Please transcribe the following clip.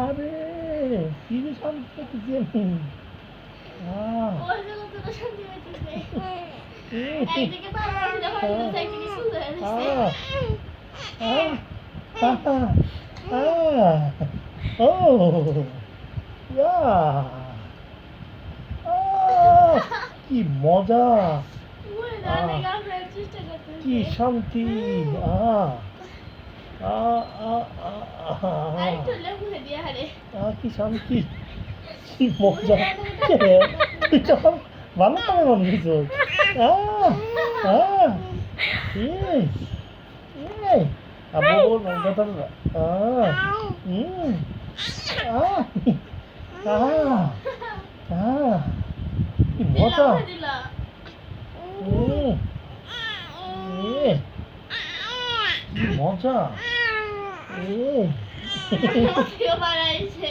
আরে কি যে শান্তি পেতেছি আমি। ওই যে কতটা শান্তি পাইতেছে। এই, একদিকে বাবা ছিল হইতেছে, একদিকে সুন্দর হইতেছে। কি মজা, ওই দাঁড়ে গাফড়ার চেষ্টা করতেছে। কি শান্তি। আরেকটু লেবু দিয়ে হারে। কি শান্তি, কি মজা। তুই যখন ভালো করে মনে কিছু আব্বু বল কথা কি মজা। দিলা কি মজা। কেউ বাড়াইছে।